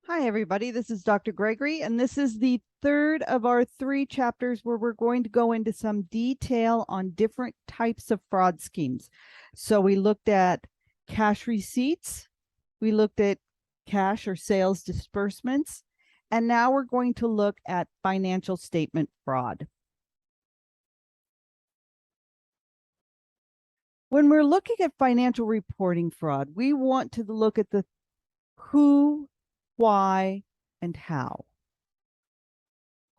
Hi, everybody. This is Dr. Gregory, and this is the third of our 3 chapters where we're going to go into some detail on different types of fraud schemes. So we looked at cash receipts, we looked at cash or sales disbursements, and now we're going to look at financial statement fraud. When we're looking at financial reporting fraud, we want to look at the who, why, and how.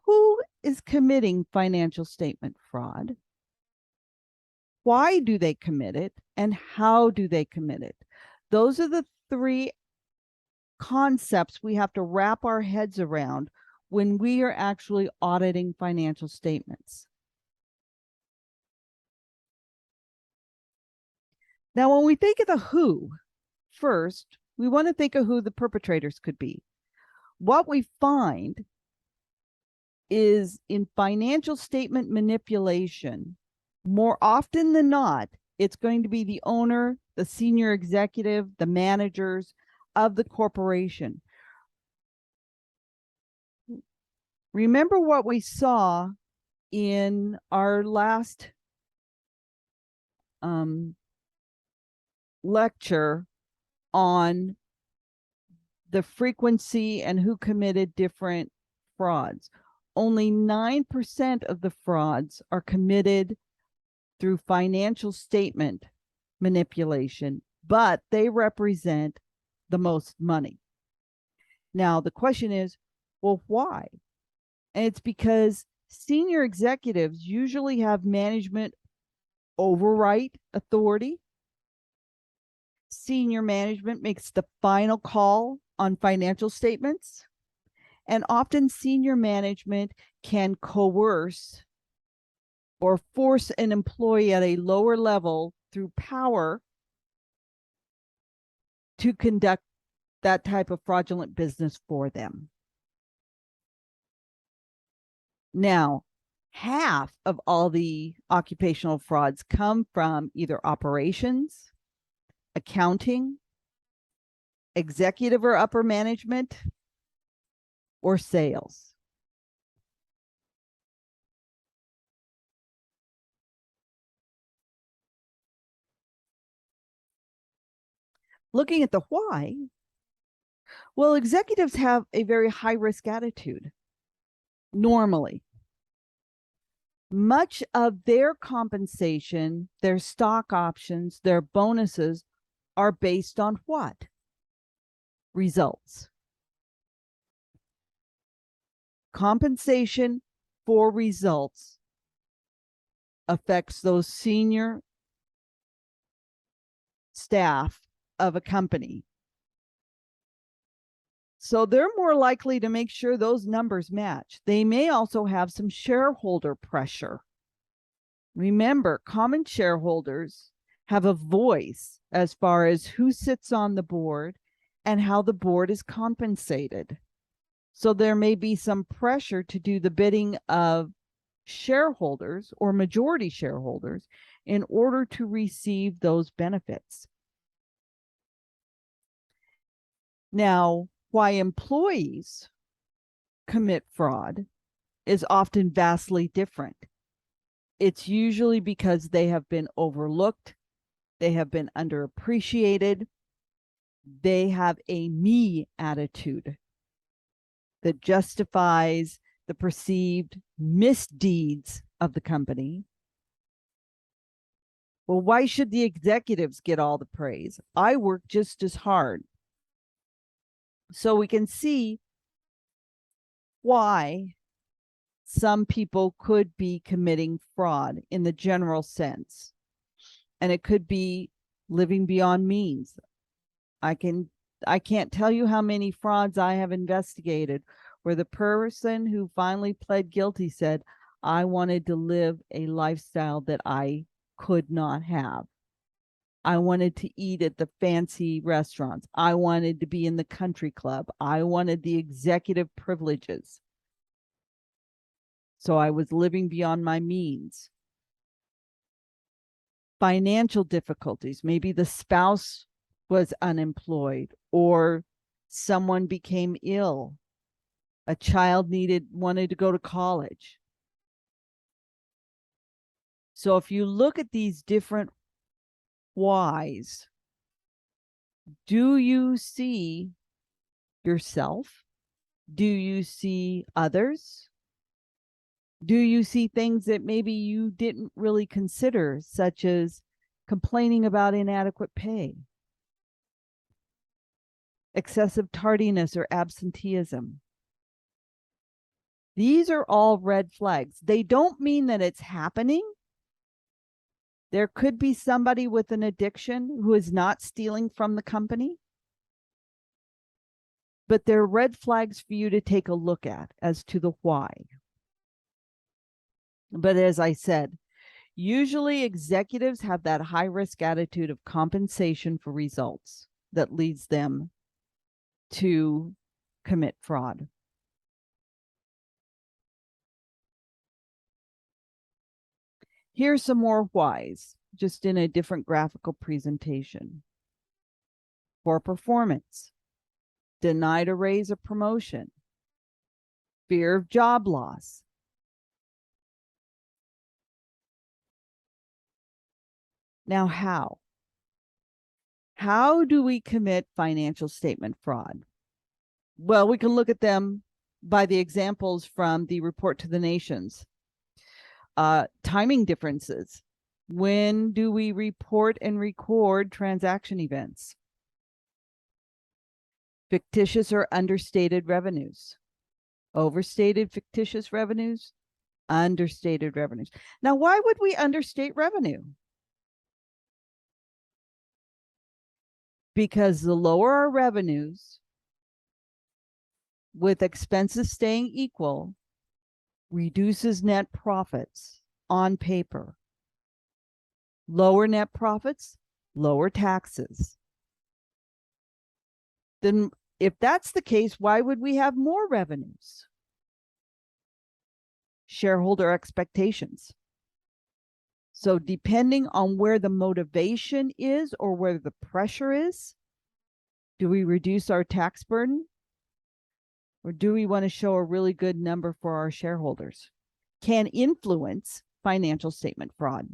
Who is committing financial statement fraud? Why do they commit it? And how do they commit it? Those are the 3 concepts we have to wrap our heads around when we are actually auditing financial statements. Now, when we think of the who, first, we want to think of who the perpetrators could be. What we find is in financial statement manipulation, more often than not, it's going to be the owner, the senior executive, the managers of the corporation. Remember what we saw in our last lecture on the frequency and who committed different frauds. Only 9% of the frauds are committed through financial statement manipulation, but they represent the most money. Now, the question is, well, why? And it's because senior executives usually have management override authority. Senior management makes the final call on financial statements. And often senior management can coerce or force an employee at a lower level through power to conduct that type of fraudulent business for them. Now, half of all the occupational frauds come from either operations, accounting, executive or upper management, or sales. Looking at the why, well, executives have a very high risk attitude normally. Much of their compensation, their stock options, their bonuses are based on what? Results. Compensation for results affects those senior staff of a company. So they're more likely to make sure those numbers match. They may also have some shareholder pressure. Remember, common shareholders have a voice as far as who sits on the board and how the board is compensated. So there may be some pressure to do the bidding of shareholders or majority shareholders in order to receive those benefits. Now, why employees commit fraud is often vastly different. It's usually because they have been overlooked, they have been underappreciated, they have a me attitude that justifies the perceived misdeeds of the company. Well, why should the executives get all the praise? I work just as hard. So we can see why some people could be committing fraud in the general sense. And it could be living beyond means. I can't tell you how many frauds I have investigated where the person who finally pled guilty said, I wanted to live a lifestyle that I could not have. I wanted to eat at the fancy restaurants. I wanted to be in the country club. I wanted the executive privileges. So I was living beyond my means. Financial difficulties. Maybe the spouse was unemployed or Someone became ill. A child wanted to go to college. So if you look at these different whys, do you see yourself? Do you see others? Do you see things that maybe you didn't really consider, such as complaining about inadequate pay, excessive tardiness or absenteeism? These are all red flags. They don't mean that it's happening. There could be somebody with an addiction who is not stealing from the company, but they're red flags for you to take a look at as to the why. But as I said, usually executives have that high-risk attitude of compensation for results that leads them to commit fraud. Here's some more whys, just in a different graphical presentation. Poor performance, denied a raise or promotion, fear of job loss. Now, how? How do we commit financial statement fraud? Well, we can look at them by the examples from the report to the nations. Timing differences. When do we report and record transaction events? Fictitious or understated revenues. Overstated fictitious revenues, understated revenues. Now, why would we understate revenue? Because the lower our revenues, with expenses staying equal, reduces net profits on paper. Lower net profits, lower taxes. Then if that's the case, why would we have more revenues? Shareholder expectations. So depending on where the motivation is or where the pressure is, do we reduce our tax burden? Or do we want to show a really good number for our shareholders? Can influence financial statement fraud.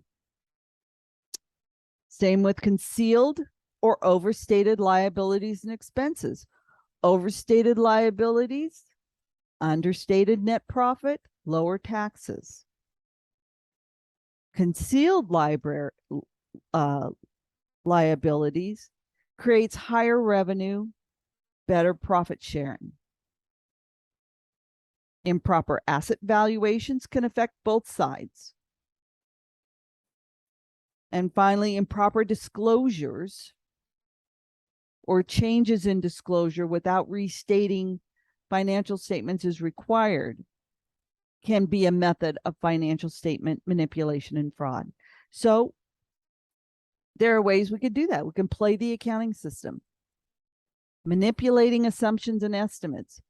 Same with concealed or overstated liabilities and expenses. Overstated liabilities, understated net profit, lower taxes. Concealed liabilities creates higher revenue, better profit sharing. Improper asset valuations can affect both sides. And finally, improper disclosures or changes in disclosure without restating financial statements as required can be a method of financial statement manipulation and fraud. So there are ways we could do that. We can play the accounting system, manipulating assumptions and estimates.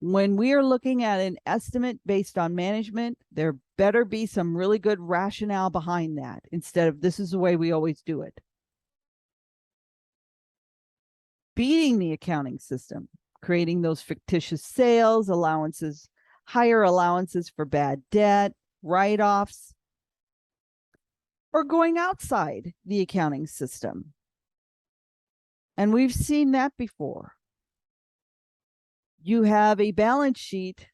When we are looking at an estimate based on management, there better be some really good rationale behind that instead of this is the way we always do it. Beating the accounting system, creating those fictitious sales, allowances, higher allowances for bad debt, write-offs, or going outside the accounting system. And we've seen that before. You have a balance sheet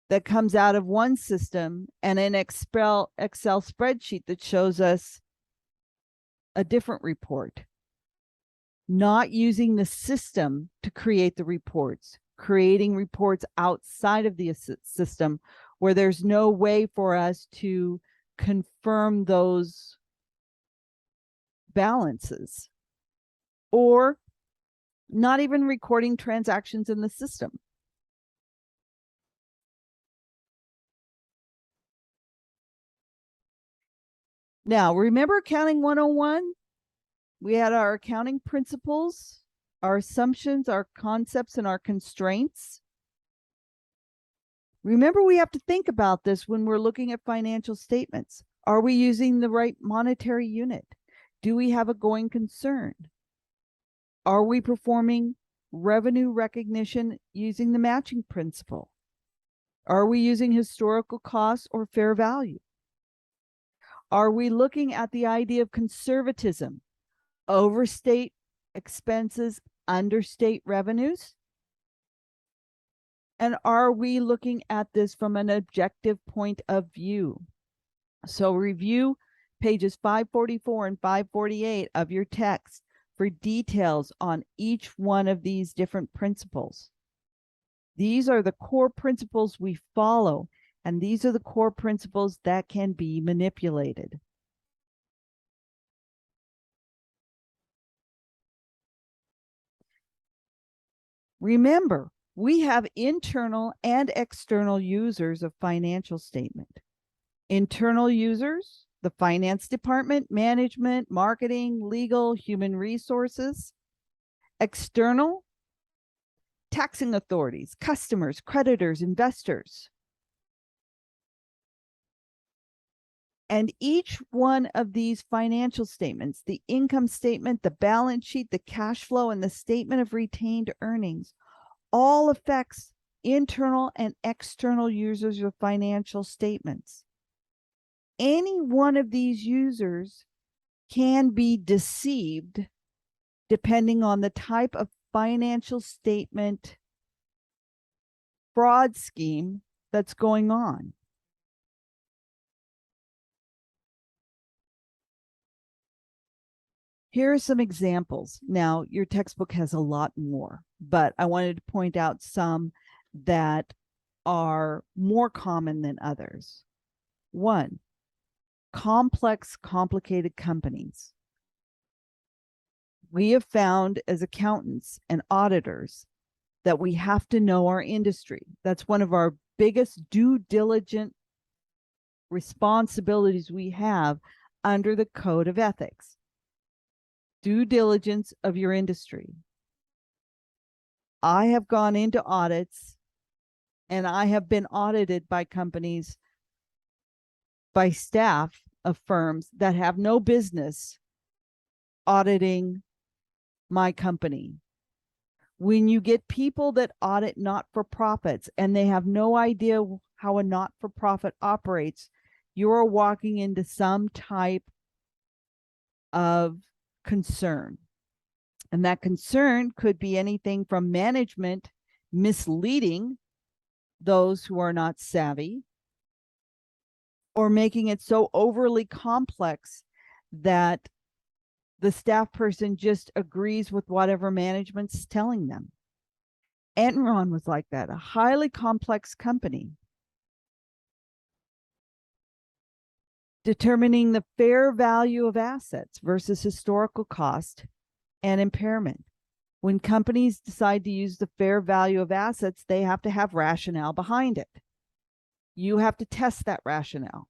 that comes out of one system and an Excel spreadsheet that shows us a different report. Not using the system to create the reports, creating reports outside of the system where there's no way for us to confirm those balances, or not even recording transactions in the system. Now, remember Accounting 101? We had our accounting principles, our assumptions, our concepts, and our constraints. Remember, we have to think about this when we're looking at financial statements. Are we using the right monetary unit? Do we have a going concern? Are we performing revenue recognition using the matching principle? Are we using historical costs or fair value? Are we looking at the idea of conservatism, overstate expenses, understate revenues? And are we looking at this from an objective point of view? So review pages 544 and 548 of your text for details on each one of these different principles. These are the core principles we follow, and these are the core principles that can be manipulated. Remember, we have internal and external users of financial statement. Internal users, the finance department, management, marketing, legal, human resources. External, taxing authorities, customers, creditors, investors. And each one of these financial statements, the income statement, the balance sheet, the cash flow, and the statement of retained earnings, all affects internal and external users of financial statements. Any one of these users can be deceived depending on the type of financial statement fraud scheme that's going on. Here are some examples. Now, your textbook has a lot more, but I wanted to point out some that are more common than others. One, complex, complicated companies. We have found as accountants and auditors that we have to know our industry. That's one of our biggest due diligence responsibilities we have under the Code of Ethics. Due diligence of your industry. I have gone into audits and I have been audited by companies, by staff of firms that have no business auditing my company. When you get people that audit not-for-profits and they have no idea how a not-for-profit operates, you're walking into some type of concern. And that concern could be anything from management misleading those who are not savvy, or making it so overly complex that the staff person just agrees with whatever management's telling them. Enron was like that, a highly complex company. Determining the fair value of assets versus historical cost and impairment. When companies decide to use the fair value of assets, they have to have rationale behind it. You have to test that rationale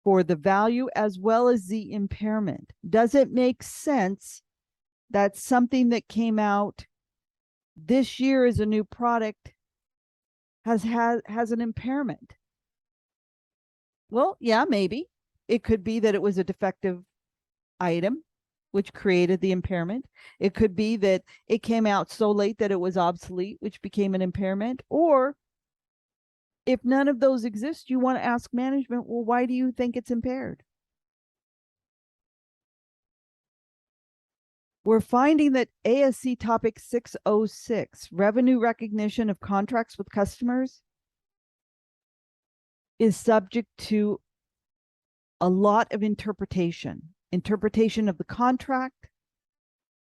for the value as well as the impairment. Does it make sense that something that came out this year as a new product has an impairment? Well, yeah, maybe. It could be that it was a defective item, which created the impairment. It could be that it came out so late that it was obsolete, which became an impairment. Or if none of those exist, you want to ask management, well, why do you think it's impaired? We're finding that ASC topic 606, revenue recognition of contracts with customers, is subject to a lot of interpretation of the contract,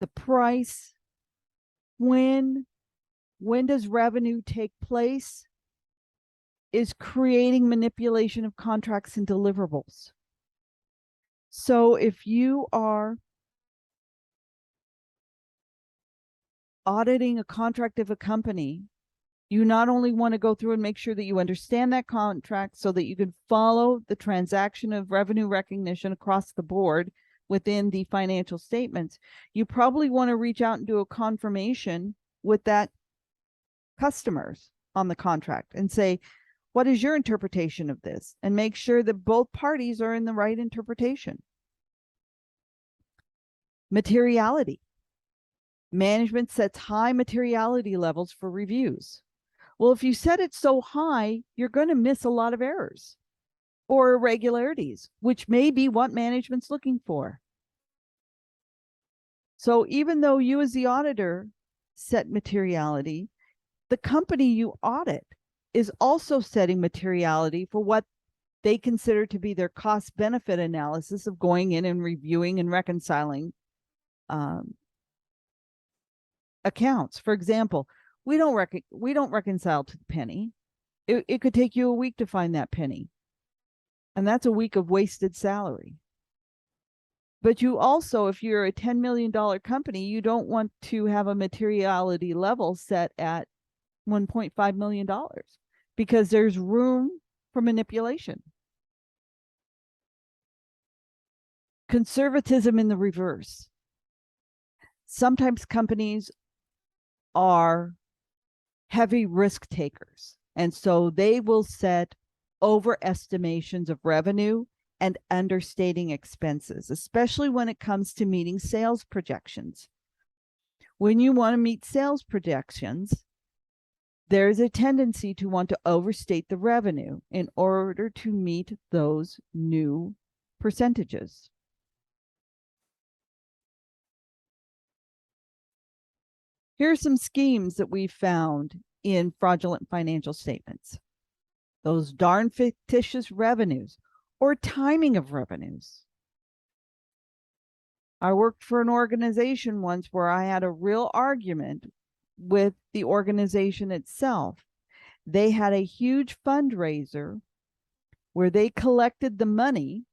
the price, when does revenue take place, is creating manipulation of contracts and deliverables. So if you are auditing a contract of a company, you not only want to go through and make sure that you understand that contract so that you can follow the transaction of revenue recognition across the board within the financial statements, you probably want to reach out and do a confirmation with that customers on the contract and say, what is your interpretation of this? And make sure that both parties are in the right interpretation. Materiality. Management sets high materiality levels for reviews. Well, if you set it so high, you're going to miss a lot of errors or irregularities, which may be what management's looking for. So even though you as the auditor set materiality, the company you audit is also setting materiality for what they consider to be their cost benefit analysis of going in and reviewing and reconciling accounts. For example, we don't reconcile to the penny. It could take you a week to find that penny. And that's a week of wasted salary. But you also, if you're a $10 million company, you don't want to have a materiality level set at $1.5 million because there's room for manipulation. Conservatism in the reverse. Sometimes companies are heavy risk takers, and so they will set overestimations of revenue and understating expenses, especially when it comes to meeting sales projections. When you want to meet sales projections, there's a tendency to want to overstate the revenue in order to meet those new percentages. Here are some schemes that we found in fraudulent financial statements. Those darn fictitious revenues or timing of revenues. I worked for an organization once where I had a real argument with the organization itself. They had a huge fundraiser where they collected the money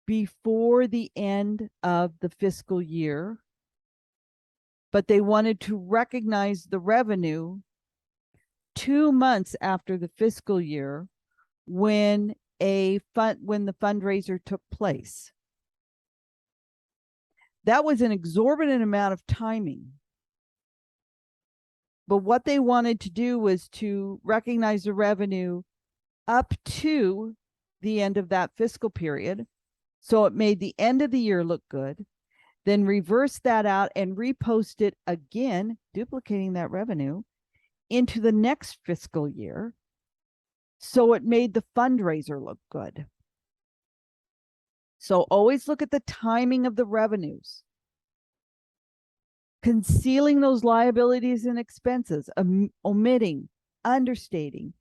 before the end of the fiscal year, but they wanted to recognize the revenue 2 months after the fiscal year when the fundraiser took place. That was an exorbitant amount of timing. But what they wanted to do was to recognize the revenue up to the end of that fiscal period. So it made the end of the year look good, then reverse that out and repost it again, duplicating that revenue into the next fiscal year. So it made the fundraiser look good. So always look at the timing of the revenues. Concealing those liabilities and expenses, omitting, understating,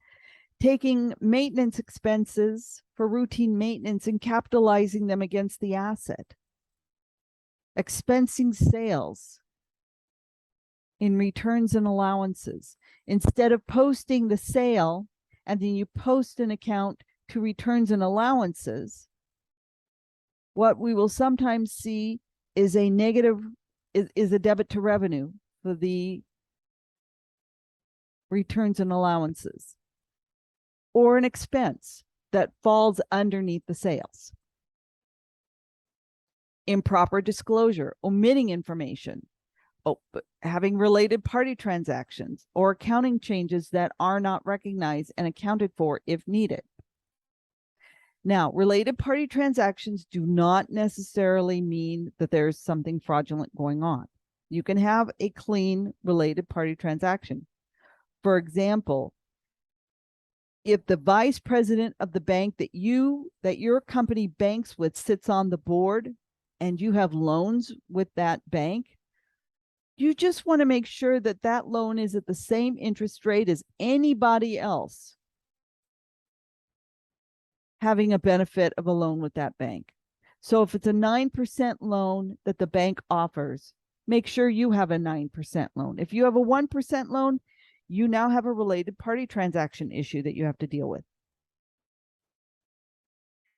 taking maintenance expenses for routine maintenance and capitalizing them against the asset. Expensing sales in returns and allowances. Instead of posting the sale and then you post an account to returns and allowances, what we will sometimes see is a negative, is a debit to revenue for the returns and allowances, or an expense that falls underneath the sales. Improper disclosure, omitting information, having related party transactions or accounting changes that are not recognized and accounted for if needed. Now, related party transactions do not necessarily mean that there's something fraudulent going on. You can have a clean related party transaction. For example, if the vice president of the bank that your company banks with sits on the board and you have loans with that bank, you just want to make sure that that loan is at the same interest rate as anybody else having a benefit of a loan with that bank. So if it's a 9% loan that the bank offers, make sure you have a 9% loan. If you have a 1% loan, you now have a related party transaction issue that you have to deal with.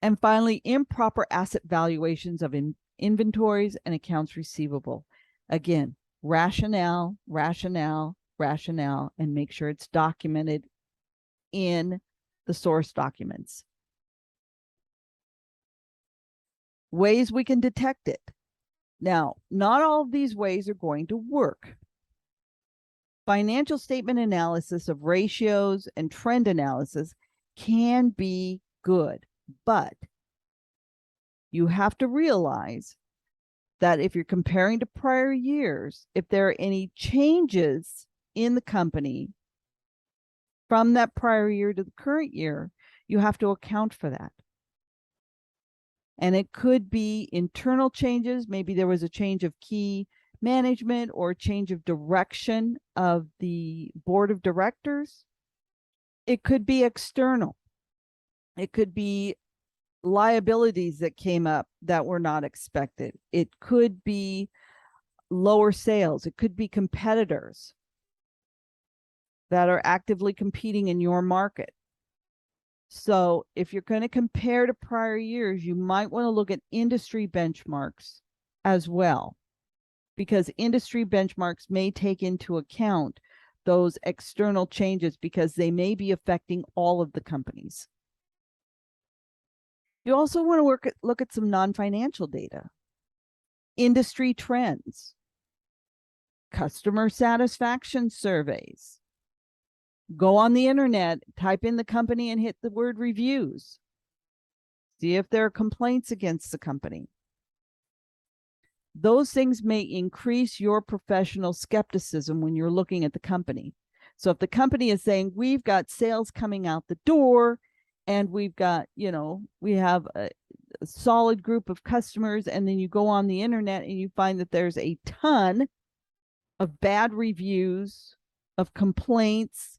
And finally, improper asset valuations of inventories and accounts receivable. Again, rationale, and make sure it's documented in the source documents. Ways we can detect it. Now, not all of these ways are going to work. Financial statement analysis of ratios and trend analysis can be good, but you have to realize that if you're comparing to prior years, if there are any changes in the company from that prior year to the current year, you have to account for that. And it could be internal changes. Maybe there was a change of key management or a change of direction of the board of directors. It could be external. It could be liabilities that came up that were not expected. It could be lower sales. It could be competitors that are actively competing in your market. So if you're going to compare to prior years, you might want to look at industry benchmarks as well, because industry benchmarks may take into account those external changes because they may be affecting all of the companies. You also want to look at some non-financial data, industry trends, customer satisfaction surveys. Go on the internet, type in the company and hit the word reviews. See if there are complaints against the company. Those things may increase your professional skepticism when you're looking at the company. So if the company is saying, we've got sales coming out the door, and we've got, we have a solid group of customers, and then you go on the internet and you find that there's a ton of bad reviews, of complaints.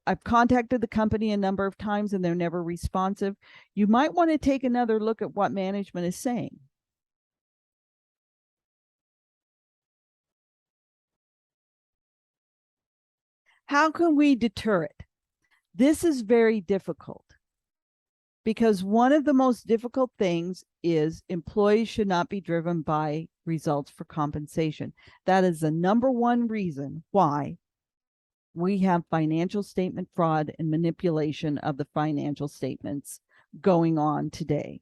I've contacted the company a number of times and they're never responsive. You might want to take another look at what management is saying. How can we deter it? This is very difficult because one of the most difficult things is employees should not be driven by results for compensation. That is the number one reason why we have financial statement fraud and manipulation of the financial statements going on today.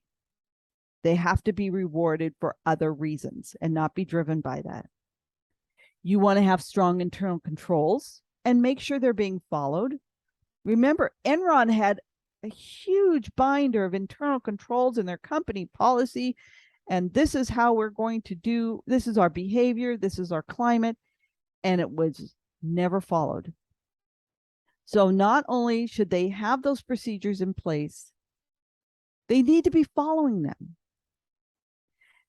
They have to be rewarded for other reasons and not be driven by that. You want to have strong internal controls and make sure they're being followed. Remember, Enron had a huge binder of internal controls in their company policy, and this is how we're going to do, this is our behavior, this is our climate, and it was never followed. So not only should they have those procedures in place, they need to be following them.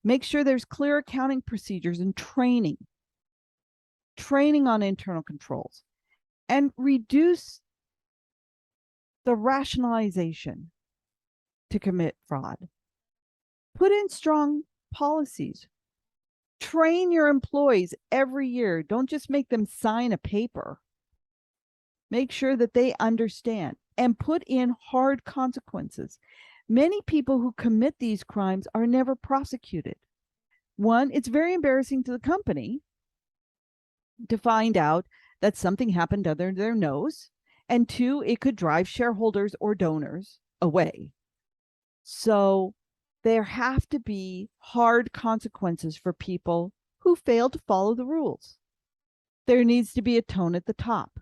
Make sure there's clear accounting procedures and training on internal controls, and reduce the rationalization to commit fraud. Put in strong policies. Train your employees every year. Don't just make them sign a paper. Make sure that they understand and put in hard consequences. Many people who commit these crimes are never prosecuted. One, it's very embarrassing to the company to find out that something happened under their nose. And two, it could drive shareholders or donors away. So there have to be hard consequences for people who fail to follow the rules. There needs to be a tone at the top.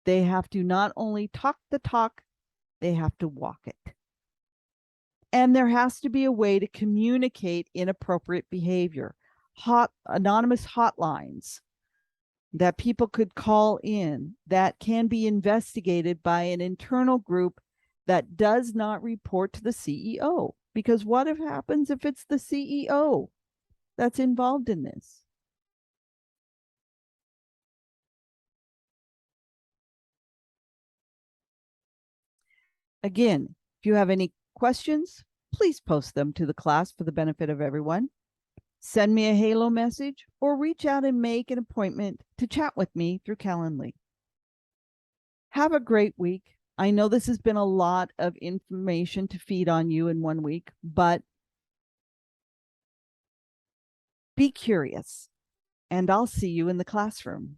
They have to not only talk the talk, they have to walk it. And there has to be a way to communicate inappropriate behavior. Anonymous hotlines that people could call in that can be investigated by an internal group that does not report to the CEO. Because what happens if it's the CEO that's involved in this? Again, if you have any questions, please post them to the class for the benefit of everyone. Send me a Halo message or reach out and make an appointment to chat with me through Calendly. Have a great week. I know this has been a lot of information to feed on you in 1 week, but be curious, and I'll see you in the classroom.